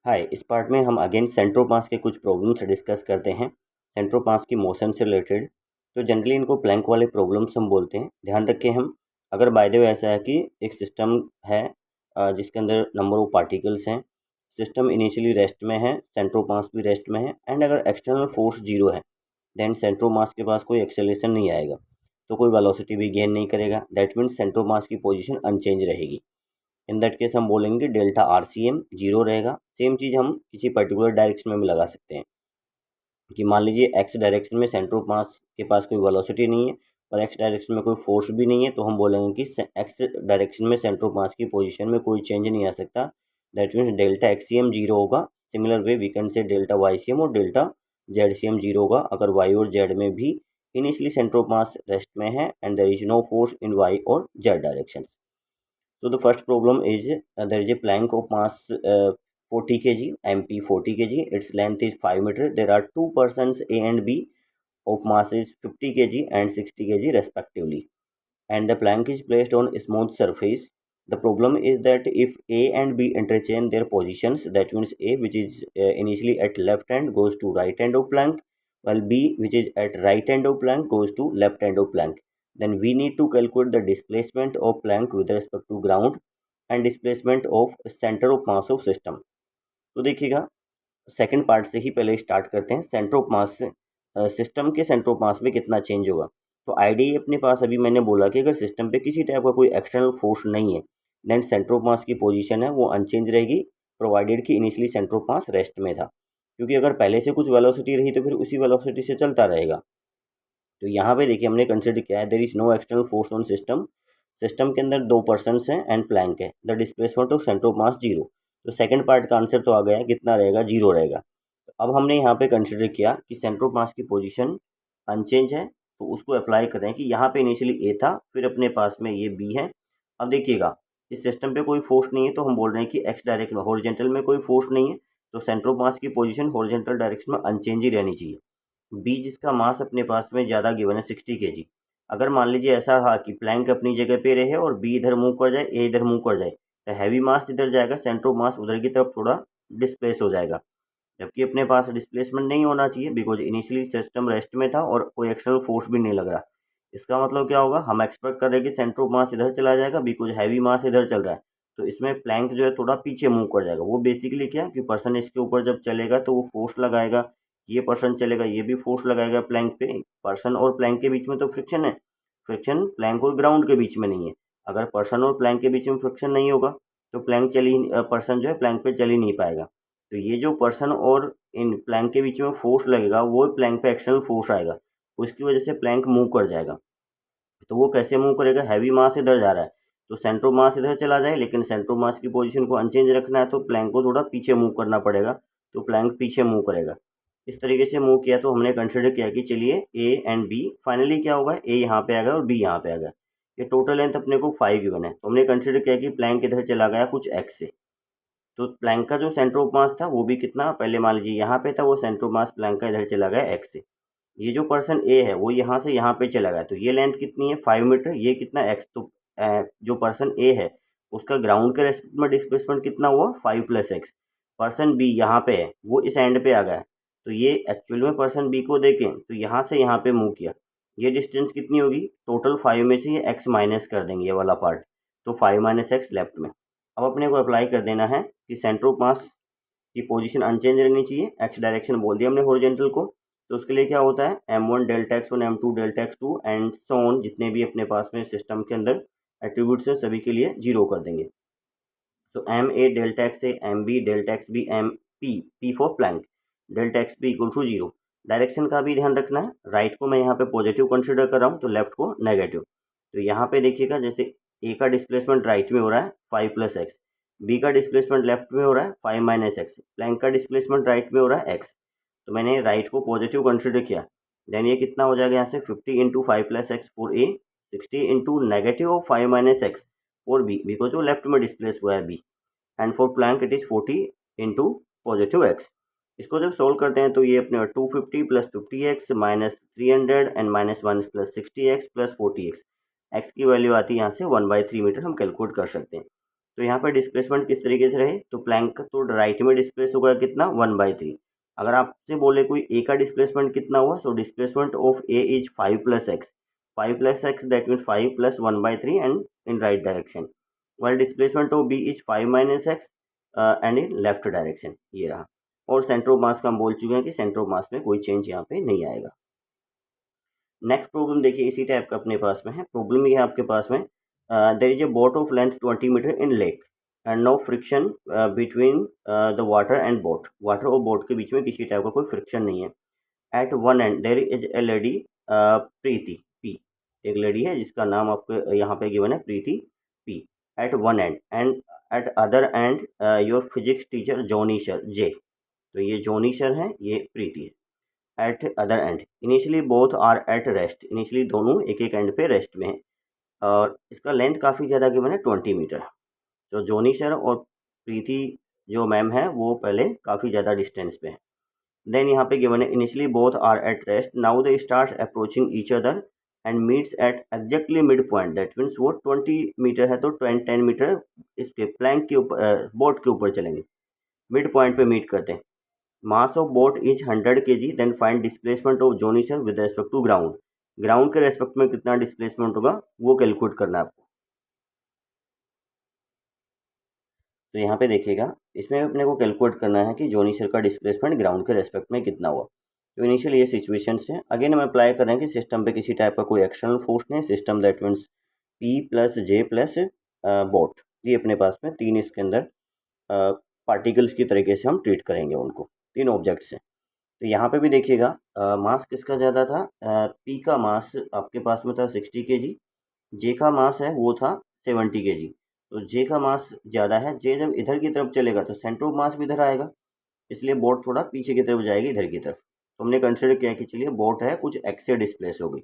हाय, इस पार्ट में हम अगेन सेंट्रोमास के कुछ प्रॉब्लम्स डिस्कस करते हैं। सेंट्रोमास की मोशन से रिलेटेड। तो जनरली इनको प्लैंक वाले प्रॉब्लम्स हम बोलते हैं। ध्यान रखें हम, अगर बाय द वे ऐसा है कि एक सिस्टम है जिसके अंदर नंबर ऑफ पार्टिकल्स हैं, सिस्टम इनिशियली रेस्ट में है, सेंट्रोमास भी रेस्ट में है, एंड अगर एक्सटर्नल फोर्स जीरो है, देन सेंट्रोमास के पास कोई एक्सेलरेशन नहीं आएगा, तो कोई वेलोसिटी भी गेन नहीं करेगा। दैट मीन्स सेंट्रोमास की पोजीशन अनचेंज रहेगी। इन दैट केस हम बोलेंगे delta r c M zero रहेगा। सेम चीज़ हम किसी पर्टिकुलर डायरेक्शन में भी लगा सकते हैं कि मान लीजिए एक्स डायरेक्शन में सेंटर ऑफ मास के पास कोई वेलोसिटी नहीं है और एक्स डायरेक्शन में कोई फोर्स भी नहीं है, तो हम बोलेंगे कि एक्स डायरेक्शन में सेंटर ऑफ मास की पोजीशन में कोई चेंज नहीं आ सकता। That means delta x C M zero होगा। Similar way we can say delta y C M और delta z C M zero होगा अगर वाई और जेड में भी initially centre of mass rest में है and there is no force in y और z direction. So the first problem is there is a plank of mass 40 kg, MP 40 kg. Its length is 5 meter. There are two persons A and B of mass is 50 kg and 60 kg respectively. And the plank is placed on a smooth surface. The problem is that if A and B interchange their positions, that means A, which is initially at left hand, goes to right hand of plank, while B, which is at right hand of plank, goes to left hand of plank. Then we need to calculate the displacement of plank with respect to ground and displacement of center of mass of system. तो देखिएगा, second part से ही पहले start करते हैं। Centre of मास से system के centre of मास में कितना चेंज होगा। तो आइडिया अपने पास अभी मैंने बोला कि अगर सिस्टम पे किसी टाइप का कोई एक्सटर्नल फोर्स नहीं है, देन सेंटर ऑफ मास की पोजीशन है वो अनचेंज रहेगी, प्रोवाइडेड कि initially centre of mass rest में था। क्योंकि अगर पहले से कुछ वेलोसिटी रही तो फिर उसी वेलोसिटी से चलता रहेगा। तो यहाँ पे देखिए हमने कंसिडर किया है there is no external force on system. System के अंदर दो पर्सन्स हैं एंड प्लैंक है। The displacement of centre of mass zero. तो सेकंड पार्ट का आंसर तो आ गया, कितना रहेगा, जीरो रहेगा। तो अब हमने यहाँ पे कंसिडर किया कि सेंटर ऑफ मास की पोजीशन अनचेंज है, तो उसको अप्लाई करें कि यहाँ पे इनिशियली ए था, फिर अपने पास में ये बी है। अब देखिएगा, इस सिस्टम पे कोई फोर्स नहीं है, तो हम बोल रहे हैं कि एक्स डायरेक्शन में हॉरिजॉन्टल में कोई फोर्स नहीं है, तो सेंटर ऑफ मास की पोजीशन हॉरिजॉन्टल डायरेक्शन में अनचेंज ही रहनी चाहिए। बी जिसका मास अपने पास में ज़्यादा गिवन है 60 kg। अगर मान लीजिए ऐसा रहा कि प्लैंक अपनी जगह पे रहे और बी इधर मूव कर जाए, ए इधर मूव कर जाए, तो हैवी मास इधर जाएगा, सेंटर ऑफ मास उधर की तरफ थोड़ा डिस्प्लेस हो जाएगा। जबकि अपने पास डिस्प्लेसमेंट नहीं होना चाहिए बिकॉज इनिशियली सिस्टम रेस्ट में था और कोई एक्सटर्नल फोर्स भी नहीं लग रहा। इसका मतलब क्या होगा, हम एक्सपेक्ट कर रहे हैं कि सेंटर ऑफ मास इधर चला जाएगा बिकॉज हैवी मास इधर चल रहा है, तो इसमें प्लैंक जो है थोड़ा पीछे मूव कर जाएगा। वो बेसिकली क्या है कि पर्सन इसके ऊपर जब चलेगा तो वो फोर्स लगाएगा, ये पर्सन चलेगा ये भी फोर्स लगाएगा प्लैंक पे। पर्सन और प्लैंक के बीच में तो फ्रिक्शन है, फ्रिक्शन प्लैंक और ग्राउंड के बीच में नहीं है। अगर पर्सन और प्लैंक के बीच में फ्रिक्शन नहीं होगा तो प्लैंक पर्सन जो है प्लैंक पे चल ही नहीं पाएगा। तो ये जो पर्सन और इन प्लैंक के बीच में फोर्स लगेगा वो प्लैंक पे एक्सटर्नल फोर्स आएगा, उसकी वजह से प्लैंक मूव कर जाएगा। तो वो कैसे मूव करेगा, हैवी मास इधर जा रहा है तो सेंटर ऑफ मास इधर चला जाए, लेकिन सेंटर ऑफ मास की पोजीशन को अनचेंज रखना है तो प्लैंक को थोड़ा पीछे मूव करना पड़ेगा, तो प्लैंक पीछे मूव करेगा। इस तरीके से मूव किया तो हमने कंसिडर किया कि चलिए ए एंड बी, फाइनली क्या होगा, ए यहाँ पे आ गया और बी यहाँ पे आ गया। ये टोटल लेंथ अपने को 5 गिवन है, तो हमने कंसिडर किया कि प्लैंक इधर चला गया कुछ एक्स से। तो प्लैंक का जो सेंटर ऑफ मास था वो भी कितना, पहले मान लीजिए यहाँ पे था, वो सेंटर ऑफ मास प्लैंक का इधर चला गया एक्स से। ये जो पर्सन ए है वो यहाँ से यहाँ पे चला गया, तो ये लेंथ कितनी है 5 मीटर, ये कितना एक्स। तो जो पर्सन ए है उसका ग्राउंड के रेस्पेक्ट में डिस्प्लेसमेंट कितना हुआ 5 + x। पर्सन बी यहाँ पे है वो इस एंड पे आ गया है, तो ये एक्चुअल में पर्सन बी को देखें तो यहाँ से यहाँ पे मूव किया, ये डिस्टेंस कितनी होगी, टोटल 5 में से ये एक्स माइनस कर देंगे ये वाला पार्ट, तो 5 - x लेफ्ट में। अब अपने को अप्लाई कर देना है कि सेंटर ऑफ मास की पोजीशन अनचेंज रहनी चाहिए, एक्स डायरेक्शन बोल दिया हमने हॉरिजॉन्टल को। तो उसके लिए क्या होता है m1 delta x1 m2 delta x2 and so on, जितने भी अपने पास में सिस्टम के अंदर एट्रीब्यूट्स हैं सभी के लिए जीरो कर देंगे। तो ma delta x A, mb delta x B, mp p for plank delta x B equal to zero. Direction का भी ध्यान रखना है, राइट को मैं यहाँ पे पॉजिटिव कंसिडर कर रहा हूँ तो लेफ्ट को नेगेटिव। तो यहाँ पे देखिएगा जैसे ए का डिस्प्लेसमेंट राइट में हो रहा है 5 + x, बी का डिस्प्लेसमेंट लेफ्ट में हो रहा है 5 - x, प्लैंक का डिस्प्लेसमेंट राइट में हो रहा है x। तो मैंने राइट को पॉजिटिव कंसिडर किया, देन ये कितना हो जाएगा यहाँ से 50 × 5 + x for A, 60 × -5 - x for B because वो लेफ्ट में डिस्प्लेस हुआ है B, and for plank it is 40 × +x। इसको जब सोल्व करते हैं तो ये अपने 250 + 50x -300 and -1 + 60x + 40x, x की वैल्यू आती है यहाँ से 1/3 मीटर हम कैलकुलेट कर सकते हैं। तो यहाँ पर डिस्प्लेसमेंट किस तरीके से रहे, तो प्लैंक तो राइट में डिस्प्लेस होगा कितना 1/3। अगर आपसे बोले कोई ए का डिस्प्लेसमेंट कितना हुआ, so displacement of A is 5 + x, 5 + x that means 5 + 1/3 and in right direction, while displacement of B is 5 - x and in left direction, ये रहा। और सेंटर ऑफ मास का हम बोल चुके हैं कि सेंटर ऑफ मास में कोई चेंज यहाँ पे नहीं आएगा। नेक्स्ट प्रॉब्लम देखिए इसी टाइप का अपने पास में है। प्रॉब्लम ये है आपके पास में, there is a boat of length 20 metre in lake and no friction between the water and boat, water और बोट के बीच में किसी टाइप का कोई फ्रिक्शन नहीं है। Eight one and there is A lady Preeti P, एक लेडी है जिसका नाम आपको यहाँ पे गिवन है प्रीति P, eight one and eight other and your physics teacher Johnny sir जे, तो ये जॉनी सर है, ये प्रीति है। Eight other and initially both are at rest, initially दोनों एक एक एंड पे रेस्ट में है, और इसका लेंथ काफ़ी ज़्यादा गिवन है 20 मीटर। तो जॉनी सर और प्रीति जो मैम है वो पहले काफ़ी ज़्यादा डिस्टेंस पे है। देन यहाँ पे गिवन है initially both are at rest, now they start approaching each other and meets at exactly mid point, that means वो 20 मीटर है तो 10 मीटर इसके प्लैंक के ऊपर बोट के ऊपर चलेंगे, मिड पॉइंट पे मीट करते हैं। Mass of boat is 100 kg, then find displacement of Johnny sir with respect to ground, ground के रेस्पेक्ट में कितना डिस्प्लेसमेंट होगा वो कैलकुलेट करना है आपको। तो यहाँ पे देखिएगा इसमें अपने को कैलकुलेट करना है कि जॉनी सर का डिस्प्लेसमेंट ग्राउंड के रेस्पेक्ट में कितना हुआ। तो इनिशियल ये सिचुएशन है, अगेन हम अप्लाई कर रहे हैं कि सिस्टम पे किसी टाइप का कोई एक्सटर्नल फोर्स नहीं, system that means P plus J plus boat, ये अपने पास में तीन इसके अंदर पार्टिकल्स की तरीके से हम ट्रीट करेंगे उनको, तीन ऑब्जेक्ट्स हैं। तो यहाँ पे भी देखिएगा मास किसका ज़्यादा था, पी का मास आपके पास में था 60 kg, जे का मास है वो था 70 kg। तो जे का मास ज़्यादा है, जे जब इधर की तरफ चलेगा तो सेंटर ऑफ मास भी इधर आएगा, इसलिए बोट थोड़ा पीछे की तरफ जाएगी इधर की तरफ। तो हमने कंसिडर किया कि चलिए बोट है कुछ एक्स से डिस्प्लेस हो गई,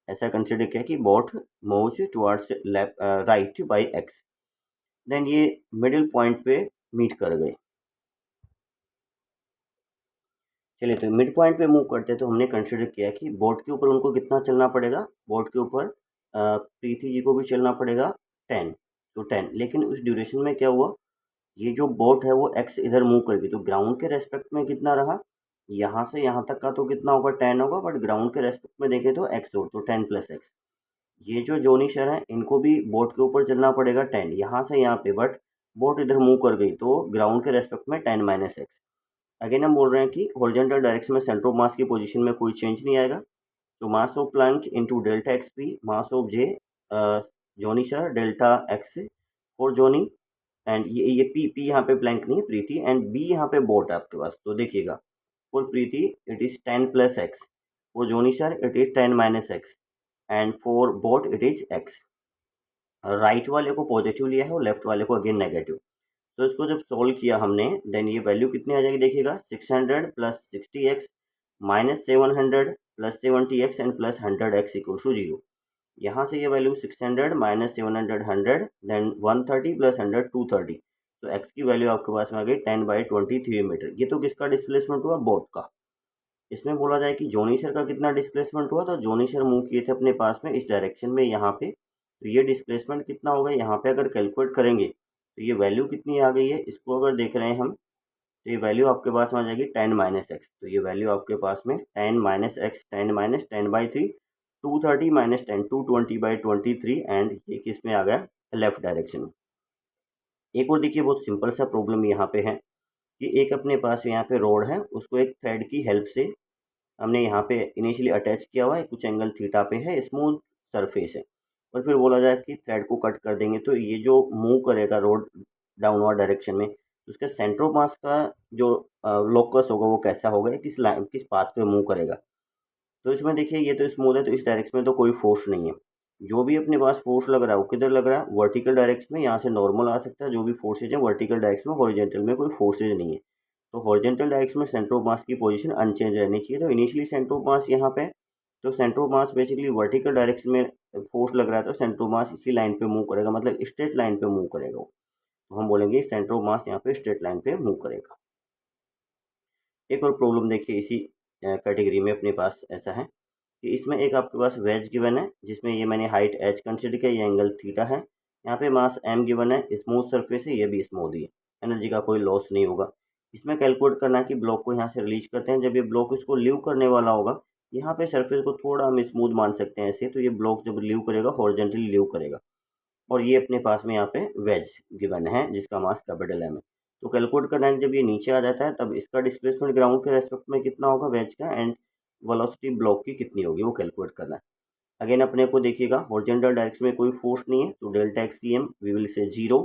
ऐसा कंसिडर किया कि boat moves towards left right by x, then ये मिडिल पॉइंट पे मीट कर गए। चलिए तो मिड पॉइंट पे मूव करते हैं, तो हमने कंसिडर किया कि बोट के ऊपर उनको कितना चलना पड़ेगा, बोट के ऊपर प्रीति जी को भी चलना पड़ेगा 10, तो 10, लेकिन उस ड्यूरेशन में क्या हुआ, ये जो बोट है वो एक्स इधर मूव कर गई, तो ग्राउंड के रेस्पेक्ट में कितना रहा, यहाँ से यहाँ तक का तो कितना होगा 10 होगा, बट ग्राउंड के रेस्पेक्ट में देखें तो एक्स हो, तो 10 + x। ये जो जोनी शर है इनको भी बोट के ऊपर चलना पड़ेगा 10 यहाँ से यहाँ पे, बट बोट इधर मूव कर गई तो ग्राउंड के रेस्पेक्ट में 10 - x। अगेन हम बोल रहे हैं कि हॉरिजॉन्टल डायरेक्शन में सेंटर ऑफ मास की पोजीशन में कोई चेंज नहीं आएगा, तो mass of Planck into delta x P, mass of J Johnny sir delta x for Johnny, and ये पी यहाँ पे प्लैंक नहीं है प्रीति, एंड बी यहाँ पे बोट है आपके पास। तो देखिएगा for Preeti it is 10 + x, for Johnny sir it is 10 - x, and for boat it is x। Right वाले को पॉजिटिव लिया है और लेफ्ट वाले को अगेन नेगेटिव। तो इसको जब सोल्व किया हमने, देन ये वैल्यू कितनी आ जाएगी देखिएगा, 600 + 60x - 700 + 70x एंड + 100x = 0। यहाँ से ये वैल्यू 600 - 700 100, देन 130 + 100 230, तो x की वैल्यू आपके पास में आ गई 10/23 मीटर। ये तो किसका डिस्प्लेसमेंट हुआ, बोट का। इसमें बोला जाए कि जॉनी सर का कितना डिस्प्लेसमेंट हुआ, तो जॉनी सर मूव किए थे अपने पास में इस डायरेक्शन में यहाँ पे, तो ये डिस्प्लेसमेंट कितना होगा यहाँ पे अगर कैलकुलेट करेंगे तो ये वैल्यू कितनी आ गई है, इसको अगर देख रहे हैं हम तो ये वैल्यू आपके पास में आ जाएगी 10 - x। तो ये वैल्यू आपके पास में 10 - x, 10 - 10/3, 230 - 10 220/23, एंड ये किस में आ गया, लेफ्ट डायरेक्शन में। एक और देखिए बहुत सिंपल सा प्रॉब्लम यहाँ पे है कि एक अपने पास यहाँ पे रोड है, उसको एक थ्रेड की हेल्प से हमने यहाँ पे इनिशियली अटैच किया हुआ है, कुछ एंगल थीटा पे है, स्मूथ सरफेस है, और फिर बोला जाए कि थ्रेड को कट कर देंगे तो ये जो मूव करेगा रोड डाउनवर्ड डायरेक्शन में, उसके सेंटर ऑफ मास का जो लोकस होगा वो कैसा होगा, किस लाइन किस पाथ पे मूव करेगा। तो इसमें देखिए ये तो स्मूथ है, तो इस डायरेक्शन में तो कोई फोर्स नहीं है, जो भी अपने पास फोर्स लग रहा है वो किधर लग रहा है, वर्टिकल डायरेक्शन में, यहाँ से नॉर्मल आ सकता है, जो भी फोर्सेज है वर्टिकल डायरेक्शन में, हॉरिजॉन्टल में कोई फोर्सेज नहीं है। तो हॉरिजॉन्टल डायरेक्शन में सेंटर ऑफ मास की पोजीशन अनचेंज रहनी चाहिए, तो इनिशियली सेंटर ऑफ मास यहाँ पे, तो centre of mass basically vertical direction में फोर्स लग रहा है, तो सेंटर ऑफ मास इसी लाइन पे मूव करेगा, मतलब स्ट्रेट लाइन पे मूव करेगा वो, तो हम बोलेंगे सेंटर ऑफ मास यहाँ पे स्ट्रेट लाइन पे मूव करेगा। एक और प्रॉब्लम देखिए इसी कैटेगरी में अपने पास ऐसा है कि इसमें एक आपके पास वेज गिवन है, जिसमें ये मैंने हाइट h कंसिडर किया, ये एंगल थीटा है, यहाँ पे मास m गिवन है, स्मूथ सरफेस है, ये भी स्मूथ ही है, एनर्जी का कोई लॉस नहीं होगा। इसमें कैलकुलेट करना है कि ब्लॉक को यहाँ से रिलीज करते हैं, जब ये ब्लॉक इसको लीव करने वाला होगा, यहाँ पे सरफेस को थोड़ा हम स्मूथ मान सकते हैं ऐसे, तो ये ब्लॉक जब लीव करेगा हॉरिजॉन्टली लीव करेगा, और ये अपने पास में यहाँ पे वेज गिवन है जिसका मास कैपिटल एम है। तो कैलकुलेट करना है, जब ये नीचे आ जाता है तब इसका डिस्प्लेसमेंट ग्राउंड के रेस्पेक्ट में कितना होगा वेज का, एंड वेलोसिटी ब्लॉक की कितनी होगी वो कैलकुलेट करना है। अगेन अपने को देखिएगा हॉरिजॉन्टल डायरेक्शन में कोई फोर्स नहीं है, तो delta x C m we will say 0।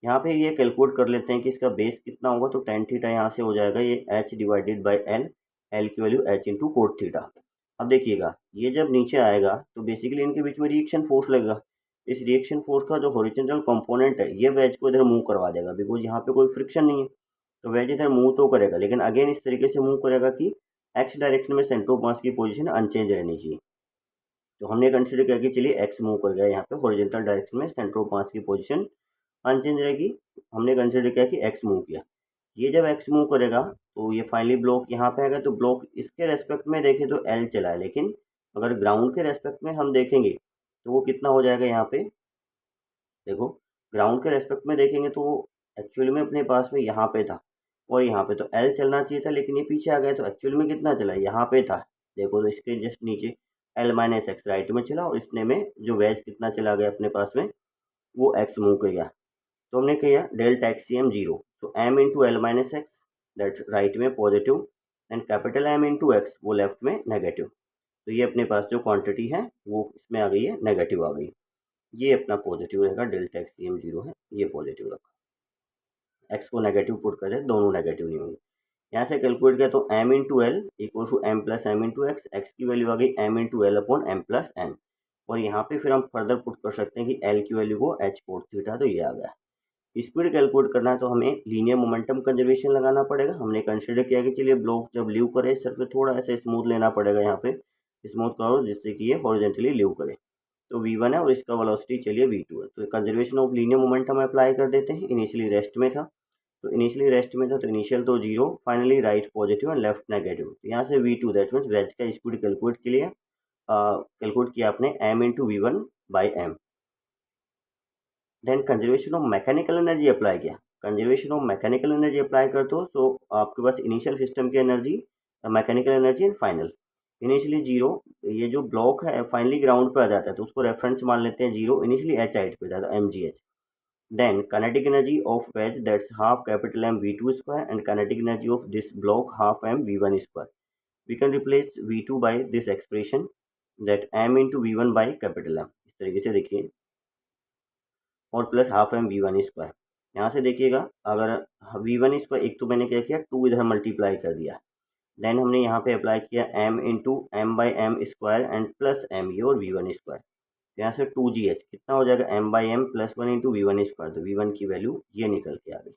यहाँ पे ये कैलकुलेट कर लेते हैं कि इसका बेस कितना होगा, तो टेन थीटा यहाँ से हो जाएगा ये H divided by L, L की value H into cot theta. अब देखिएगा ये जब नीचे आएगा तो बेसिकली इनके बीच में रिएक्शन फोर्स लगेगा। इस रिएक्शन फोर्स का जो हॉरिजॉन्टल कंपोनेंट है ये वेज को इधर मूव करवा देगा, बिकॉज यहाँ पे कोई फ्रिक्शन नहीं है, तो वेज इधर मूव तो करेगा, लेकिन अगेन इस तरीके से मूव करेगा कि एक्स डायरेक्शन में सेंटर ऑफ मास की पोजीशन अनचेंज रहनी चाहिए। तो हमने कंसिडर किया कि चलिए एक्स मूव कर गया, यहाँ पे हॉरिजॉन्टल डायरेक्शन में सेंटर ऑफ मास की पोजीशन अनचेंज रहेगी। हमने कंसिडर किया कि एक्स मूव किया, ये जब एक्स मूव करेगा तो ये फाइनली ब्लॉक यहाँ पे आएगा, तो ब्लॉक इसके रेस्पेक्ट में देखें तो एल चला है, लेकिन अगर ग्राउंड के रेस्पेक्ट में हम देखेंगे तो वो कितना हो जाएगा, यहाँ पे देखो ग्राउंड के रेस्पेक्ट में देखेंगे तो एक्चुअली में अपने पास में यहाँ पे था और यहाँ पे, तो एल चलना चाहिए था लेकिन ये पीछे आ गया, तो एक्चुअली में कितना चला, यहाँ पे था देखो, तो इसके जस्ट नीचे एल माइनस एक्स राइट में चला, और इसने में जो वेज कितना चला गया अपने पास में वो एक्स मूव कर गया। तो हमने किया डेल्टा एक्स सी एम 0, तो M into L minus x that right में positive, and capital M into x वो लेफ्ट में नेगेटिव। तो ये अपने पास जो क्वांटिटी है वो इसमें आ गई है नेगेटिव आ गई, ये अपना पॉजिटिव रहेगा, डेल्टा एक्स सी एम 0 है, ये पॉजिटिव रखा, एक्स को नेगेटिव पुट कर दे, दोनों नेगेटिव नहीं होंगे। यहाँ से कैलकुलेट किया तो M into l equal to m plus m into x, x की वैल्यू आ गई m into l upon m plus m, और यहाँ पे फिर हम फर्दर पुट कर सकते हैं कि एल की वैल्यू को एच कोट थीटा, तो ये आ गया। स्पीड कैलकुलेट करना है तो हमें लीनियर मोमेंटम कंजर्वेशन लगाना पड़ेगा। हमने कंसिडर किया कि चलिए ब्लॉक जब लीव करे सरफेस थोड़ा ऐसे स्मूथ लेना पड़ेगा, यहाँ पे स्मूथ करो जिससे कि ये हॉरिजॉन्टली लीव करे, तो v1 है और इसका वेलोसिटी चलिए v2 है। तो conservation of linear momentum apply कर देते हैं। इनिशियली रेस्ट में था, तो इनिशियल तो 0, finally right positive and left negative, तो यहाँ से v2 दैट मीन्स वेज का स्पीड कैलकुलेट के लिए कैलकुलेट किया आपने m into v one by M. Then conservation of mechanical energy apply किया, conservation of mechanical energy apply कर दो, तो आपके पास इनिशियल सिस्टम की energy, mechanical energy and final. Initially 0, ये जो ब्लॉक है फाइनली ग्राउंड पे आ जाता है तो उसको रेफरेंस मान लेते हैं 0, इनिशियली एच हाइट पे जाता है m g h. Then kinetic energy of wedge that's half capital M v two square, and kinetic energy of this block half m v one square. We can replace v two by this expression that m into v one by capital M, इस तरीके से देखिए, और plus half m v one square. यहाँ से देखिएगा अगर we one square, एक तो मैंने क्या किया 2 इधर मल्टीप्लाई कर दिया, देन हमने यहाँ पे अप्लाई किया m into m by m square and plus m ये और वी वन स्क्वायर। यहाँ से 2 जी एच कितना हो जाएगा, m by m plus 1 into v one square, तो वी वन की वैल्यू ये निकल के आ गई।